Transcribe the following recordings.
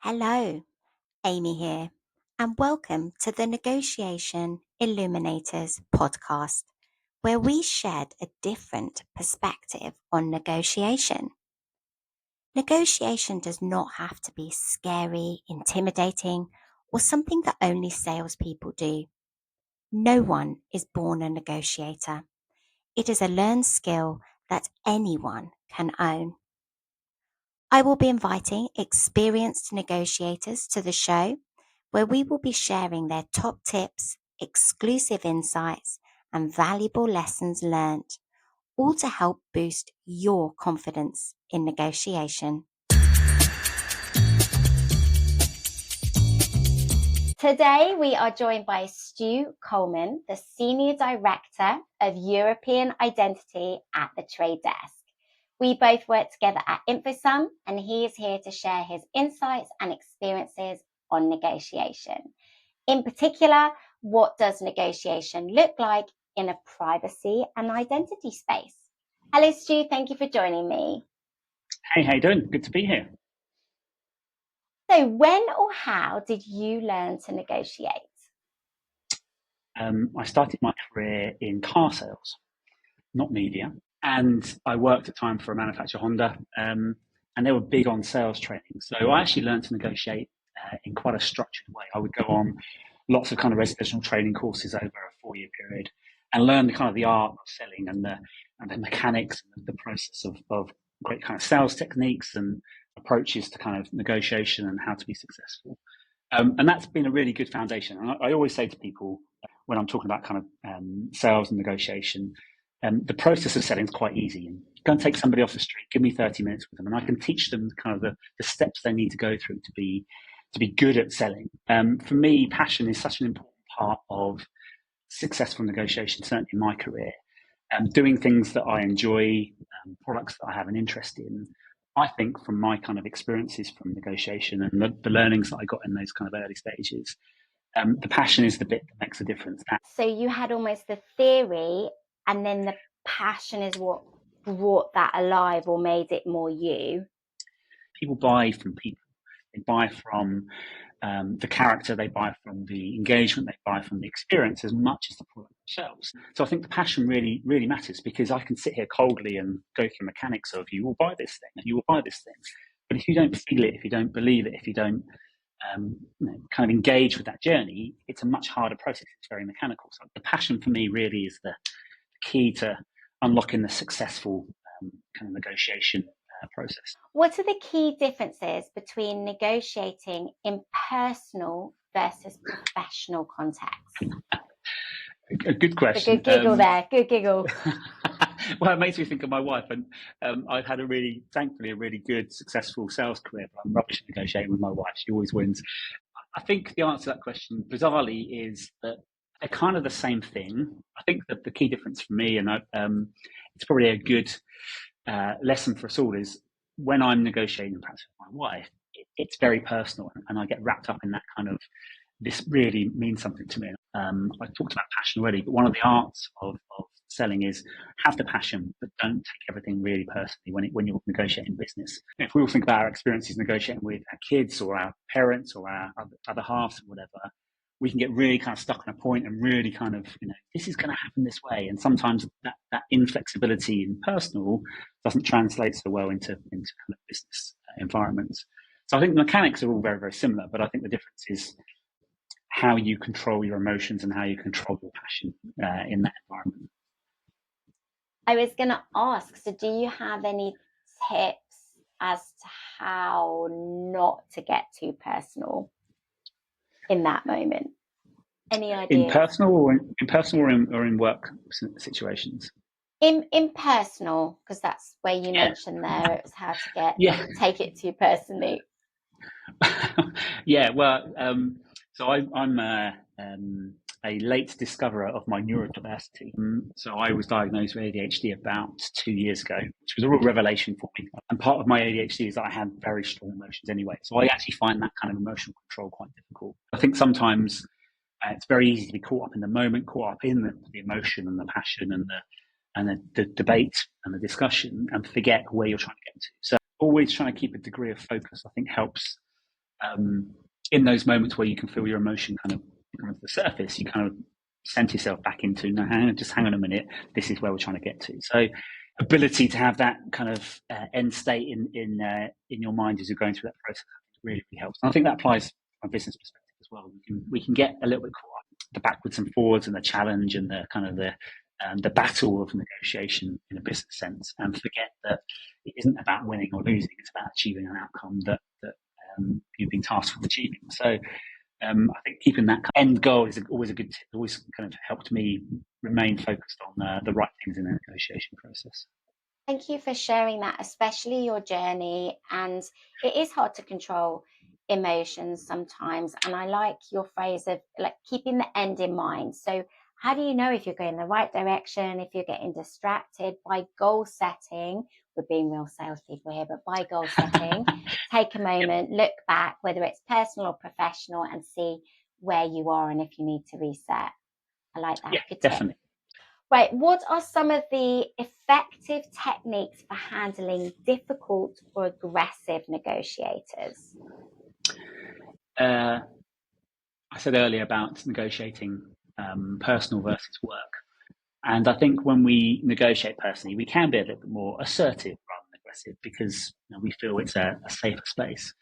Hello, Amy here, and welcome to the Negotiation Illuminators podcast, where we shed a different perspective on negotiation. Negotiation does not have to be scary, intimidating, or something that only salespeople do. No one is born a negotiator. It is a learned skill that anyone can own. I will be inviting experienced negotiators to the show where we will be sharing their top tips, exclusive insights, and valuable lessons learned, all to help boost your confidence in negotiation. Today, we are joined by Stu Colman, the Senior Director of European Identity at the Tradedesk. We both work together at InfoSum, and he is here to share his insights and experiences on negotiation. In particular, what does negotiation look like in a privacy and identity space? Hello, Stu. Thank you for joining me. Hey, how you doing? Good to be here. So when or how did you learn to negotiate? I started my career in car sales, not media. And I worked at the time for a manufacturer, Honda, and they were big on sales training. So I actually learned to negotiate in quite a structured way. I would go on lots of kind of residential training courses over a 4-year period and learn the kind of the art of selling and the mechanics and the process of great kind of sales techniques and approaches to kind of negotiation and how to be successful. And that's been a really good foundation. And I always say to people when I'm talking about kind of sales and negotiation, the process of selling is quite easy. And go and take somebody off the street, give me 30 minutes with them, and I can teach them kind of the steps they need to go through to be good at selling. For me, passion is such an important part of successful negotiation, certainly in my career. Doing things that I enjoy, products that I have an interest in. I think from my kind of experiences from negotiation and the learnings that I got in those kind of early stages, the passion is the bit that makes a difference. So you had almost the theory, and then the passion is what brought that alive or made it more you. People buy from people. They buy from the character, they buy from the engagement, they buy from the experience as much as the product themselves. So I think the passion really, really matters, because I can sit here coldly and go through mechanics of you will buy this thing and you will buy this thing. But if you don't feel it, if you don't believe it, if you don't kind of engage with that journey, it's a much harder process. It's very mechanical. So the passion for me really is the key to unlocking the successful kind of negotiation process. What are the key differences between negotiating in personal versus professional context? A good question. A good giggle there. Good giggle. Well, it makes me think of my wife, and I've had thankfully, a really good, successful sales career, but I'm rubbish at negotiating with my wife. She always wins. I think the answer to that question, bizarrely, is that they're kind of the same thing. I think that the key difference for me, and it's probably a good lesson for us all, is when I'm negotiating perhaps with my wife, it's very personal, and I get wrapped up in that kind of, this really means something to me. I talked about passion already, but one of the arts of selling is have the passion, but don't take everything really personally when you're negotiating business. If we all think about our experiences negotiating with our kids or our parents or our other halves or whatever, we can get really kind of stuck on a point and really kind of, this is going to happen this way. And sometimes that inflexibility in personal doesn't translate so well into kind of business environments. So I think the mechanics are all very, very similar, but I think the difference is how you control your emotions and how you control your passion in that environment. I was going to ask, so do you have any tips as to how not to get too personal in that moment? Any ideas? In personal or in work situations? In personal, because that's where you mentioned there, it was how to take it too personally. Yeah, well, so I'm a late discoverer of my neurodiversity. So I was diagnosed with ADHD about 2 years ago, which was a real revelation for me. And part of my ADHD is that I had very strong emotions anyway. So I actually find that kind of emotional control quite difficult. I think sometimes it's very easy to be caught up in the moment, caught up in the emotion and the passion and the debate and the discussion, and forget where you're trying to get to. So always trying to keep a degree of focus, I think, helps in those moments where you can feel your emotion kind of come to the surface, you kind of send yourself back into, no, hang on a minute, this is where we're trying to get to. So ability to have that kind of end state in your mind as you're going through that process really, really helps. And I think that applies from a business perspective as well. We can get a little bit caught up the backwards and forwards and the challenge and the kind of the battle of negotiation in a business sense, and forget that it isn't about winning or losing. It's about achieving an outcome that you've been tasked with achieving. So I think keeping that end goal is always a good tip. It always kind of helped me remain focused on the right things in the negotiation process. Thank you for sharing that, especially your journey. And it is hard to control emotions sometimes. And I like your phrase of like keeping the end in mind. So, how do you know if you're going the right direction, if you're getting distracted? By goal setting? We're being real salespeople here, but by goal setting, take a Yep. moment, look back, whether it's personal or professional, and see where you are and if you need to reset. I like that. Yeah, Good tip. definitely. Right, what are some of the effective techniques for handling difficult or aggressive negotiators? Uh, I said earlier about negotiating personal versus work. And I think when we negotiate personally, we can be a little bit more assertive rather than aggressive because we feel it's a safer space.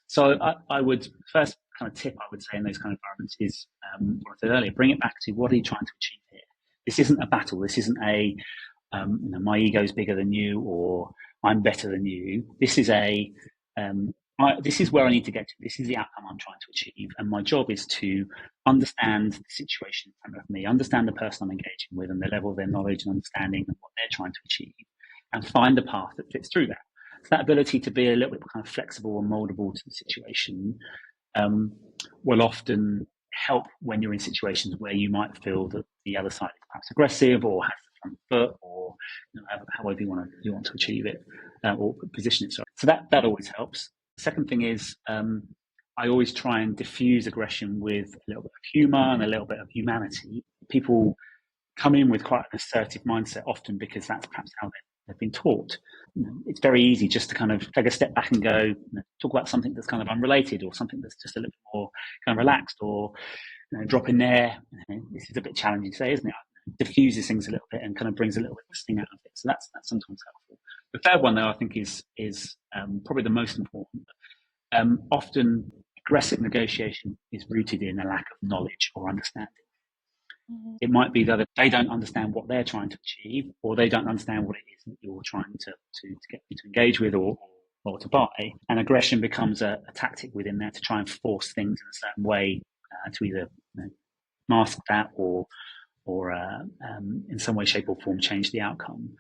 So I would first kind of tip I would say in those kind of environments is what I said earlier, bring it back to what are you trying to achieve here? This isn't a battle. This isn't a my ego is bigger than you or I'm better than you. This is this is where I need to get to. This is the outcome I'm trying to achieve. And my job is to understand the situation in front of me, understand the person I'm engaging with and the level of their knowledge and understanding of what they're trying to achieve, and find a path that fits through that. So that ability to be a little bit kind of flexible and moldable to the situation um, will often help when you're in situations where you might feel that the other side is perhaps aggressive or has the front foot or however you want to achieve it or position it. So that always helps. The second thing is I always try and diffuse aggression with a little bit of humour and a little bit of humanity. People come in with quite an assertive mindset often because that's perhaps how they've been taught. It's very easy just to kind of take a step back and go talk about something that's kind of unrelated or something that's just a little more kind of relaxed or drop in there. This is a bit challenging to say, isn't it? Diffuses things a little bit and kind of brings a little bit of sting out of it. So that's sometimes helpful. The third one, though, I think is probably the most important. Often aggressive negotiation is rooted in a lack of knowledge or understanding. Mm-hmm. It might be that they don't understand what they're trying to achieve, or they don't understand what it is that you're trying to get them to engage with or to buy. And aggression becomes a tactic within there to try and force things in a certain way to either mask that or in some way, shape, or form change the outcome.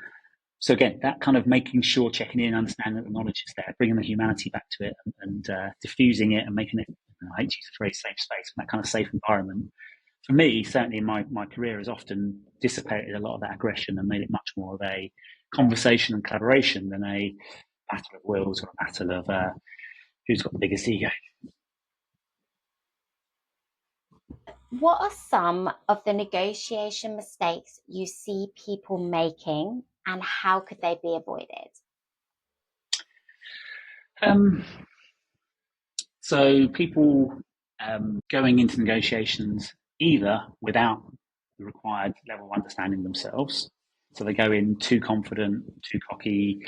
So again, that kind of making sure, checking in, understanding that the knowledge is there, bringing the humanity back to it, and diffusing it and making it, I hate to use the phrase safe space, that kind of safe environment. For me, certainly in my career, has often dissipated a lot of that aggression and made it much more of a conversation and collaboration than a battle of wills or a battle of who's got the biggest ego. What are some of the negotiation mistakes you see people making and how could they be avoided? Um, so people going into negotiations either without the required level of understanding themselves, so they go in too confident, too cocky,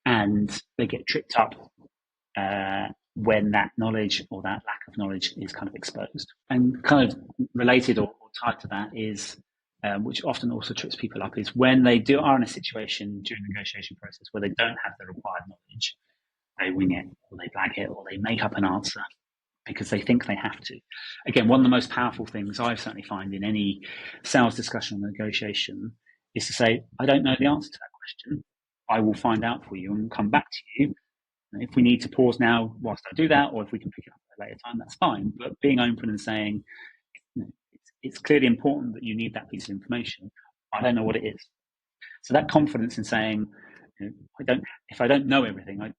and they get tripped up when that knowledge or that lack of knowledge is kind of exposed. And kind of related or tied to that is, which often also trips people up, is when they are in a situation during the negotiation process where they don't have the required knowledge, they wing it or they blag it or they make up an answer because they think they have to. Again, one of the most powerful things I certainly find in any sales discussion or negotiation is to say, I don't know the answer to that question. I will find out for you and come back to you. And if we need to pause now whilst I do that, or if we can pick it up at a later time, that's fine. But being open and saying, it's clearly important that you need that piece of information. I don't know what it is. So that confidence in saying, if I don't know everything, I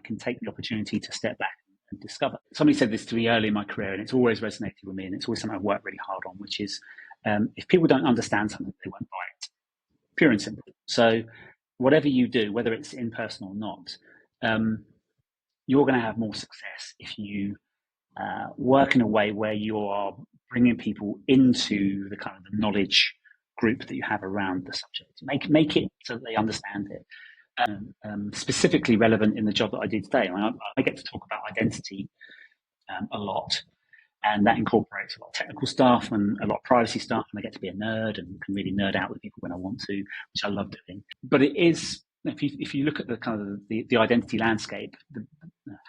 can take the opportunity to step back and discover. Somebody said this to me early in my career, and it's always resonated with me, and it's always something I've worked really hard on, which is if people don't understand something, they won't buy it. Pure and simple. So whatever you do, whether it's in person or not, you're going to have more success if you work in a way where you are bringing people into the kind of the knowledge group that you have around the subject. Make it so that they understand it. Specifically relevant in the job that I do today, I get to talk about identity a lot, and that incorporates a lot of technical stuff and a lot of privacy stuff, and I get to be a nerd and can really nerd out with people when I want to, which I love doing. But it is, if you look at the kind of the identity landscape,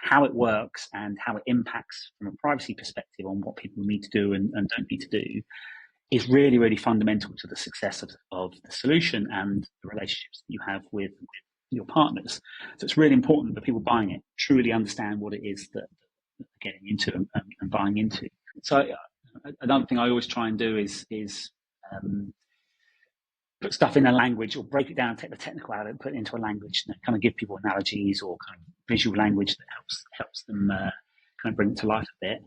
how it works and how it impacts from a privacy perspective on what people need to do and don't need to do, is really, really fundamental to the success of the solution and the relationships that you have with your partners. So it's really important that people buying it truly understand what it is that they're getting into and buying into. So another thing I always try and do is put stuff in a language, or break it down, take the technical out of it, and put it into a language, and kind of give people analogies or kind of visual language that helps them kind of bring it to life a bit.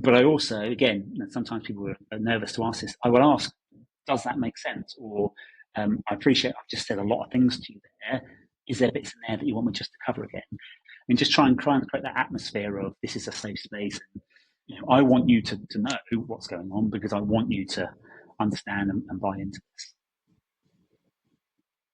But I also, again, sometimes people are nervous to ask this. I will ask, does that make sense? Or I appreciate I've just said a lot of things to you there. Is there bits in there that you want me just to cover again? And just try and create that atmosphere of this is a safe space. And, I want you to know what's going on, because I want you to understand and buy into this.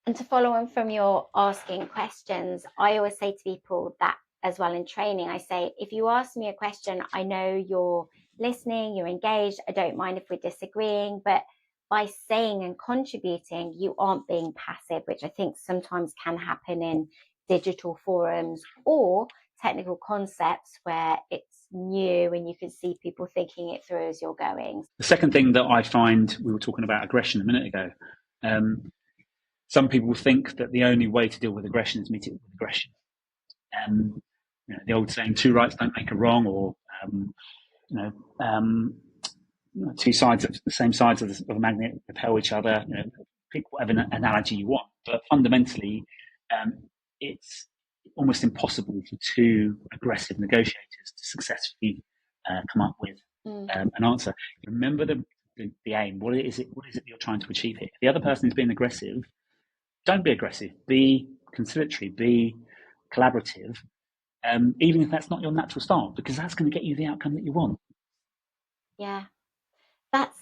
And to follow on from your asking questions, I always say to people that as well in training, I say, if you ask me a question, I know you're listening, you're engaged. I don't mind if we're disagreeing, but by saying and contributing, you aren't being passive, which I think sometimes can happen in digital forums or technical concepts where it's new and you can see people thinking it through as you're going. The second thing that I find, we were talking about aggression a minute ago. Some people think that the only way to deal with aggression is meet it with aggression. The old saying, two rights don't make a wrong, or two sides of the same sides of a magnet repel each other. Pick whatever analogy you want, but fundamentally, it's almost impossible for two aggressive negotiators to successfully come up with an answer. Remember the aim. What is it that you're trying to achieve here? If the other person is being aggressive, don't be aggressive. Be conciliatory. Be collaborative. Even if that's not your natural style, because that's going to get you the outcome that you want. Yeah, that's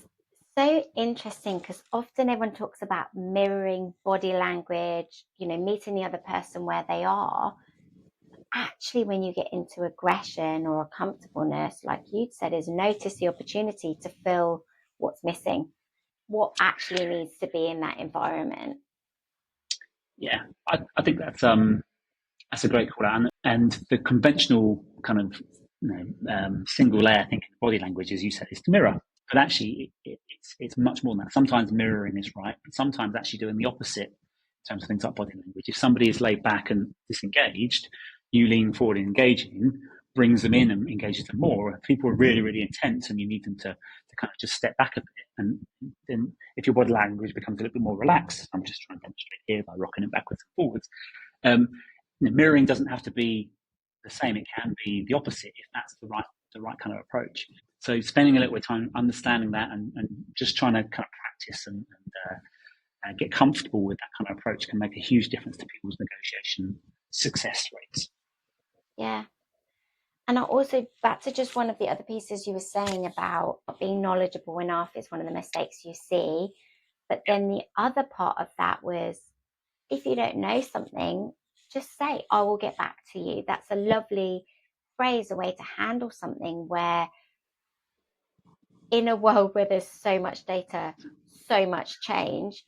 so interesting, because often everyone talks about mirroring body language, meeting the other person where they are. Actually, when you get into aggression or uncomfortableness, like you'd said, is notice the opportunity to fill what's missing, what actually needs to be in that environment. Yeah, I think that's a great call out. And the conventional kind of single layer thinking body language, as you said, is to mirror. But actually, it's much more than that. Sometimes mirroring is right, but sometimes actually doing the opposite in terms of things like body language. If somebody is laid back and disengaged, you lean forward and engaging brings them in and engages them more. If people are really, really intense and you need them to kind of just step back a bit, and then if your body language becomes a little bit more relaxed, I'm just trying to demonstrate here by rocking it backwards and forwards. Mirroring doesn't have to be the same. It can be the opposite if that's the right kind of approach. So spending a little bit of time understanding that and just trying to kind of practice and get comfortable with that kind of approach can make a huge difference to people's negotiation success rates. Yeah. And I also, back to just one of the other pieces you were saying about being knowledgeable enough is one of the mistakes you see. But then the other part of that was, if you don't know something, just say, I will get back to you. That's a lovely phrase, a way to handle something where in a world where there's so much data, so much change,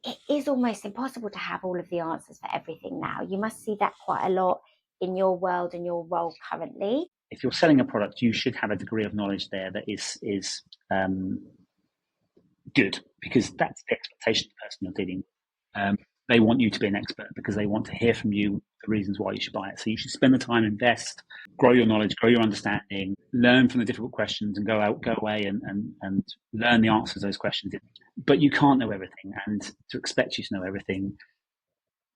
it is almost impossible to have all of the answers for everything now. You must see that quite a lot in your world and your role currently. If you're selling a product, you should have a degree of knowledge there that is good, because that's the expectation of the person you're dealing with. They want you to be an expert because they want to hear from you the reasons why you should buy it. So you should spend the time, invest, grow your knowledge, grow your understanding, learn from the difficult questions, and go away and learn the answers to those questions. But you can't know everything, and to expect you to know everything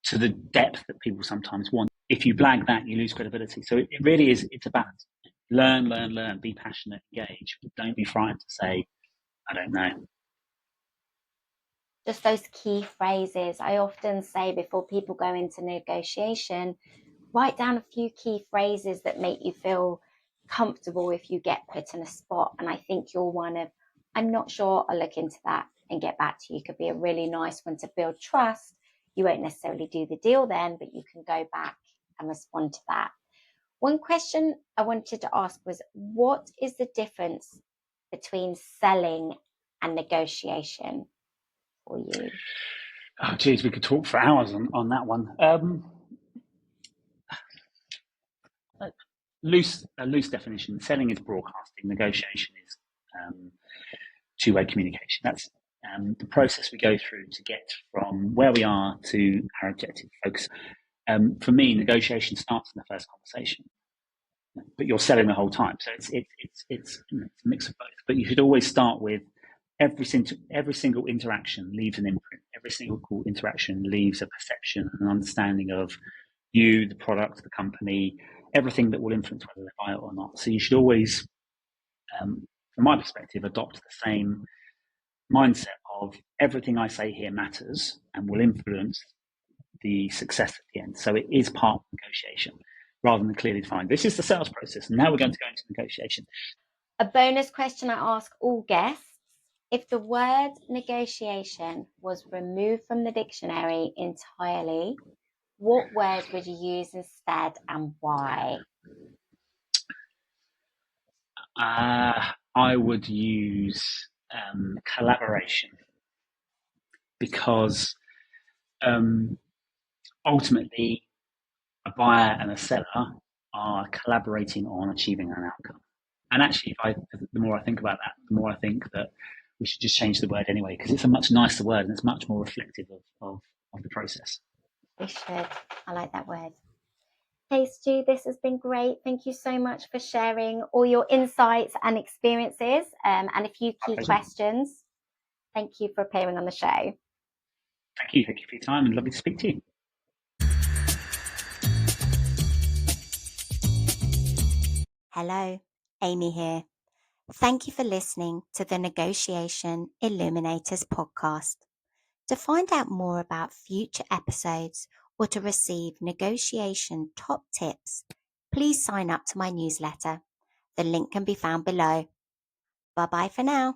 to the depth that people sometimes want, if you blag that, you lose credibility. So it really is, it's a balance. Learn, be passionate, engage, but don't be frightened to say, I don't know. Just those key phrases. I often say before people go into negotiation, write down a few key phrases that make you feel comfortable if you get put in a spot. And I think you're one of, I'm not sure, I'll look into that and get back to you. Could be a really nice one to build trust. You won't necessarily do the deal then, but you can go back and respond to that. One question I wanted to ask was, what is the difference between selling and negotiation for you? Oh, geez, we could talk for hours on that one. A loose definition. Selling is broadcasting. Negotiation is two-way communication. That's the process we go through to get from where we are to our objective focus. For me, negotiation starts in the first conversation, but you're selling the whole time. So it's a mix of both. But you should always start with every single interaction leaves an imprint. Every single interaction leaves a perception, an understanding of you, the product, the company, everything that will influence whether they buy it or not. So you should always, from my perspective, adopt the same mindset of everything I say here matters and will influence the success at the end. So it is part of negotiation rather than clearly defined. This is the sales process. And now we're going to go into negotiation. A bonus question I ask all guests: if the word negotiation was removed from the dictionary entirely, what word would you use instead and why? I would use collaboration because ultimately a buyer and a seller are collaborating on achieving an outcome. And actually, the more I think about that, the more I think that we should just change the word anyway, because it's a much nicer word and it's much more reflective of the process. We should. I like that word. Hey, Stu, this has been great. Thank you so much for sharing all your insights and experiences and a few key questions. Thank you for appearing on the show. Thank you. Thank you for your time and lovely to speak to you. Hello, Amy here. Thank you for listening to the Negotiation Illuminators podcast. To find out more about future episodes or to receive negotiation top tips, please sign up to my newsletter. The link can be found below. Bye-bye for now.